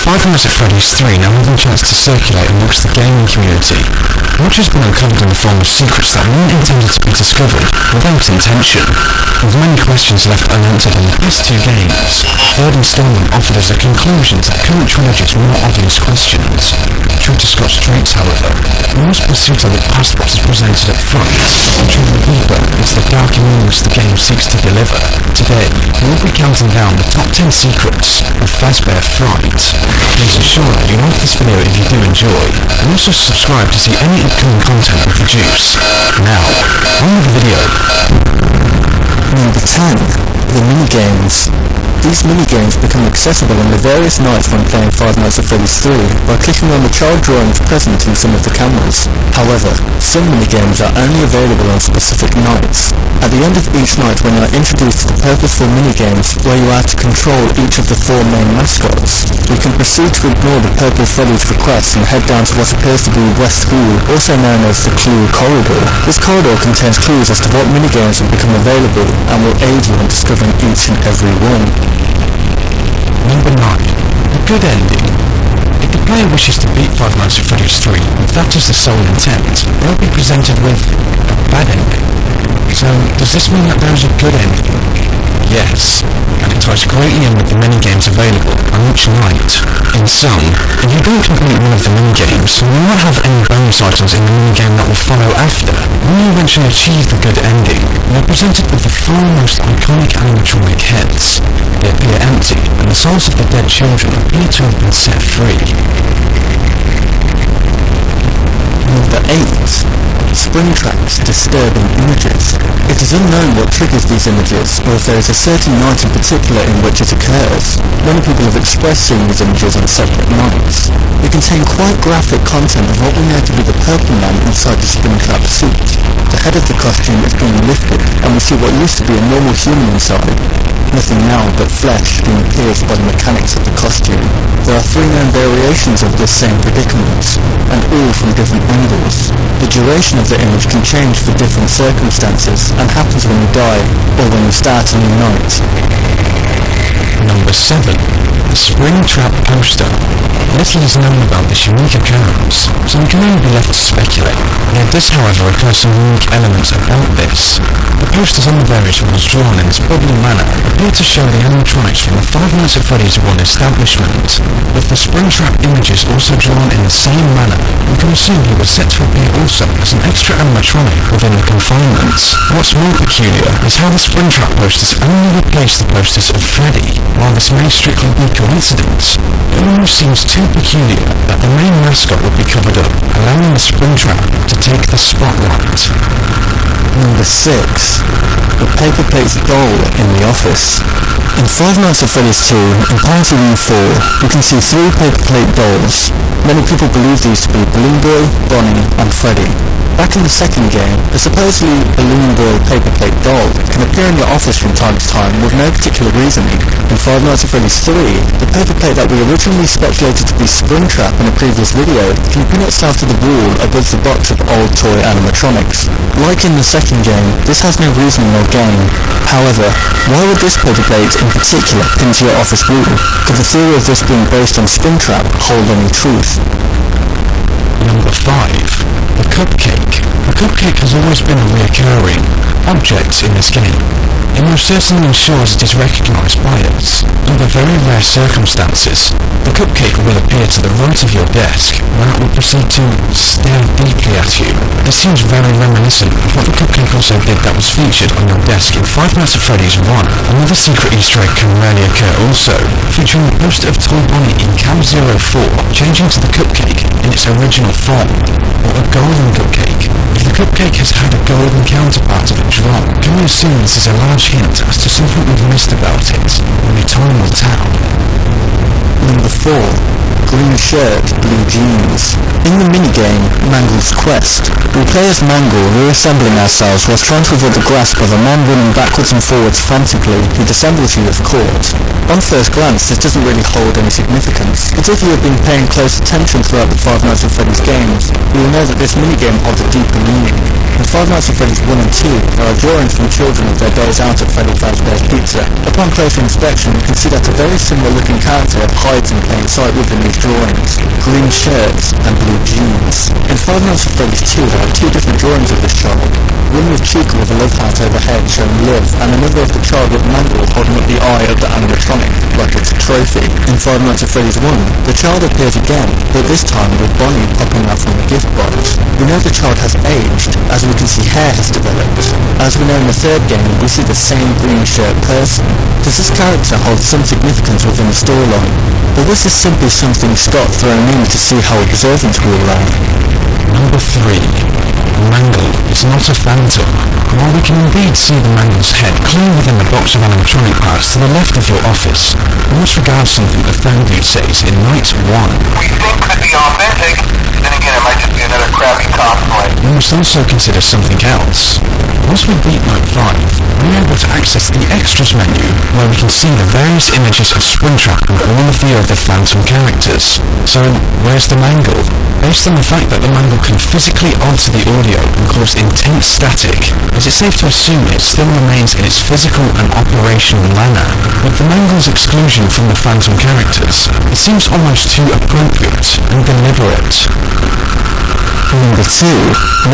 Five Nights at Freddy's 3 now have a chance to circulate amongst the gaming community. Much has been uncovered in the form of secrets that weren't intended to be discovered without intention, with many questions left unanswered in the past two games. Third installment offered us a conclusion to the current trilogy's more obvious questions. True to Scott's traits, however, we must proceed to look past what is presented up front and travel deeper into the darker meanings the game seeks to deliver. Today, we will be counting down the top 10 secrets of Fazbear Fright. Please ensure that you like this video if you do enjoy, and also subscribe to see any upcoming content we produce. Now, on with the video. Number 10. The minigames. These minigames become accessible on the various nights when playing Five Nights at Freddy's 3 by clicking on the child drawings present in some of the cameras. However, some minigames are only available on specific nights. At the end of each night, when you are introduced to the purposeful minigames where you are to control each of the four main mascots, you can proceed to ignore the purple Freddy's requests and head down to what appears to be West Hall, also known as the Clue Corridor. This corridor contains clues as to what minigames will become available and will aid you in discovering each and every one. Number 9. A good ending. If the player wishes to beat Five Nights at Freddy's 3 with that as the sole intent, they'll be presented with a bad ending. So, does this mean that there is a good ending? Yes, and it ties greatly in with the minigames available on each night. In sum, if you don't complete one of the minigames, you will not have any bonus items in the minigame that will follow after. When you eventually achieve the good ending, you are presented with the four most iconic animatronic heads. They appear empty, and the souls of the dead children appear to have been set free. Number 8. Springtrap's disturbing images. It is unknown what triggers these images, or if there is a certain night in particular in which it occurs. Many people have expressed seeing these images on separate nights. They contain quite graphic content of what we know to be the purple man inside the Springtrap suit. The head of the costume is being lifted, and we see what used to be a normal human inside. Nothing now but flesh being pierced by the mechanics of the costume. There are 3 known variations of this same predicament, and all from different angles. The duration of the image can change for different circumstances, and happens when you die, or when you start a new night. Number 7. The Springtrap poster. Little is known about this unique occurrence, so we can only be left to speculate. There does, however, occur some unique elements about this. The posters on the various walls drawn in this bubbly manner appear to show the animatronics from the Five Nights at Freddy's 1 establishment. With the Springtrap images also drawn in the same manner, we can assume he was set to appear also as an extra animatronic within the confinements. What's more peculiar is how the Springtrap posters only replace the posters of Freddy. While this may strictly be coincidence, it almost seems too peculiar that the main mascot would be covered up, allowing the Springtrap to take the spotlight. Number 6. The Paper Plate Doll in the Office. In Five Nights at Freddy's 2 and Party Room 4, we can see 3 paper plate dolls. Many people believe these to be Balloon Boy, Bonnie, and Freddy. Back in the second game, the supposedly Balloon Boy paper plate doll can appear in your office from time to time with no particular reasoning. In Five Nights at Freddy's 3, the paper plate that we originally speculated to be Springtrap in a previous video can pin itself to the wall above the box of old toy animatronics. Like in the second game, this has no reasoning or game. However, why would this paper plate in particular pin to your office wall? Could the theory of this being based on Springtrap hold any truth? Number 5. The Cupcake. The cupcake has always been a recurring object in this game. It most certainly ensures it is recognised by us. Under very rare circumstances, the cupcake will appear to the right of your desk, where it will proceed to stare deeply at you. This seems very reminiscent of what the cupcake also did that was featured on your desk in Five Nights at Freddy's 1. Another secret Easter egg can rarely occur also, featuring the poster of Toy Bonnie in Cam 04 changing to the cupcake in its original form, or a golden cupcake. If the cupcake has had a golden counterpart of it drawn, can we assume this is a large hint as to something we've missed about it? Only time will tell. Number 4. Green shirt, blue jeans. In the minigame, Mangle's Quest, we play as Mangle reassembling ourselves whilst trying to avoid the grasp of a man running backwards and forwards frantically who dissembles you if caught. On first glance, this doesn't really hold any significance, but if you have been paying close attention throughout the Five Nights at Freddy's games, you will know that this minigame holds a deeper meaning. In Five Nights at Freddy's 1 and 2, there are drawings from children of their days out at Freddy Fazbear's Pizza. Upon closer inspection, you can see that a very similar looking character hides in plain sight within these drawings. Green shirts and blue jeans. In Five Nights at Freddy's 2, there are two different drawings of this child. One with Chica with a love heart overhead showing love, and another of the child with Mangle holding up the eye of the animatronic, like it's a trophy. In Five Nights at Freddy's 1, the child appears again, but this time with Bonnie popping out from the gift box. We know the child has aged, as we can see hair has developed. As we know in the third game, we see the same green shirt person. Does this character hold some significance within the storyline? Or was this simply something Scott thrown in to see how observant we all are? Number 3. Mangle is not a phantom. While we can indeed see the Mangle's head clean within the box of animatronic parts to the left of your office, we must regard something the Fangate says in Night 1. We think could be authentic, then again it might just be another crappy cosplay. We must also consider something else. Once we beat Night 5, we are able to access the Extras menu, where we can see the various images of Springtrap and all of the other Phantom characters. So, where's the Mangle? Based on the fact that the Mangle can physically alter the audio and cause intense static, is it safe to assume it still remains in its physical and operational manner? With the Mangle's exclusion from the Phantom characters, it seems almost too appropriate and deliberate. Number 2.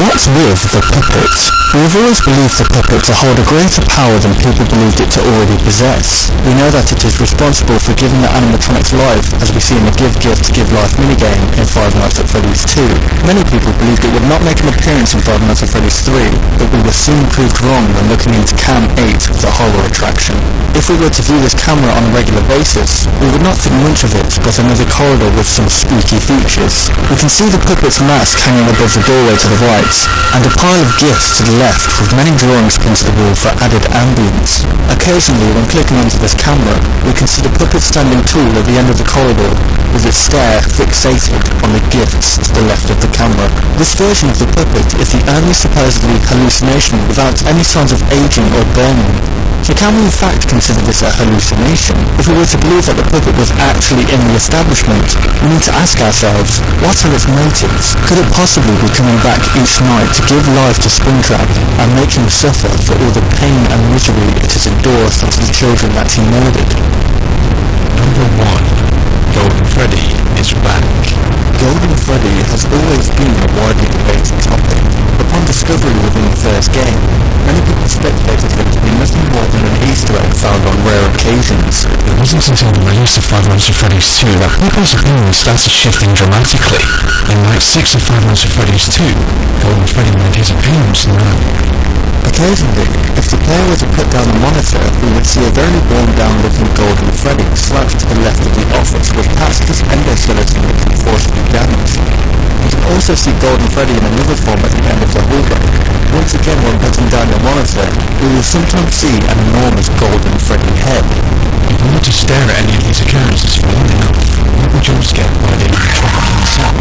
What's with the puppet? We've always believed the puppet to hold a greater power than people believed it to already possess. We know that it is responsible for giving the animatronics life, as we see in the Give Gift Give Life minigame in Five Nights at Freddy's 2. Many people believed it would not make an appearance in Five Nights at Freddy's 3, but we were soon proved wrong when looking into Cam 8 of the horror attraction. If we were to view this camera on a regular basis, we would not think much of it but another corridor with some spooky features. We can see the puppet's mask hanging above the doorway to the right, and a pile of gifts to the left with many drawings pinned to the wall for added ambience. Occasionally, when clicking onto this camera, we can see the puppet standing tall at the end of the corridor, with its stare fixated on the gifts to the left of the camera. This version of the puppet is the only supposedly hallucination without any signs of aging or burning. So can we in fact consider this a hallucination? If we were to believe that the puppet was actually in the establishment, we need to ask ourselves, what are its motives? Could it possibly be coming back each night to give life to Springtrap and make him suffer for all the pain and misery it has endorsed onto the children that he murdered? Number 1. Golden Freddy is back. Golden Freddy has always been a widely debated topic. Upon discovery within the first game, many people speculated him to be nothing more than an Easter egg found on rare occasions. It wasn't until the release of Five Nights at Freddy's 2 that people's opinions started shifting dramatically. In Night 6 of Five Nights at Freddy's 2, Golden Freddy made his appearance now. Occasionally, if the player were to put down the monitor, we would see a very worn-down looking Golden Freddy slouched to the left of the office with parts of his endoskeleton looking forcibly damaged. You can also see Golden Freddy in another form at the end of the hallway. Once again, when putting down your monitor, we will sometimes see an enormous Golden Freddy head. If we were to stare at any of these occurrences for long enough, we were jump scared by the animatronic himself.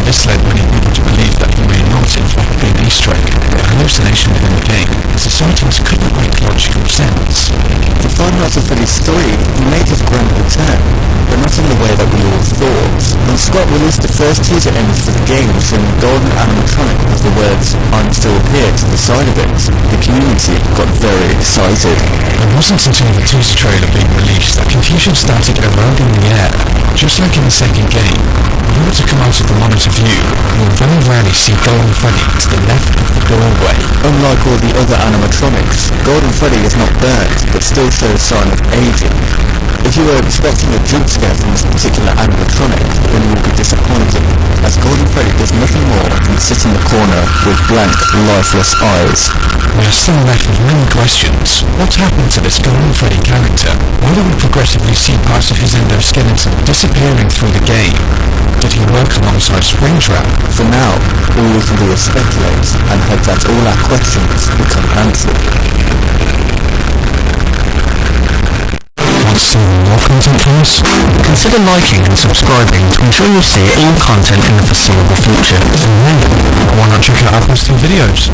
This led many people to believe that he may not in fact be an Easter egg, a hallucination within the game, as the sightings couldn't make logical sense. In Five Nights at Freddy's 3, he made his grand return, but not in the way that we all thought. When Scott released the first teaser image for the game showing the golden animatronic with the words, "I'm still here" to the side of it, the community got very excited. It wasn't until the teaser trailer being released that confusion started eroding the air. Just like in the second game, if you were to come out of the monitor view, you'll very rarely see Golden Freddy to the left of the doorway. Unlike all the other animatronics, Golden Freddy is not burnt, but still shows sign of aging. If you were expecting a jump scare from this particular animatronic, then you will be disappointed, as Golden Freddy does nothing more than sit in the corner with blank, lifeless eyes. We are still left with many questions. What happened to this Golden Freddy character? Why do we progressively see parts of his endoskeleton disappearing through the game? Did he work alongside Springtrap? For now, all we can do is speculate and hope that all our questions become answered. Want to see more content from us? Consider liking and subscribing to ensure you see all content in the foreseeable future. And then, why not check out our posting videos?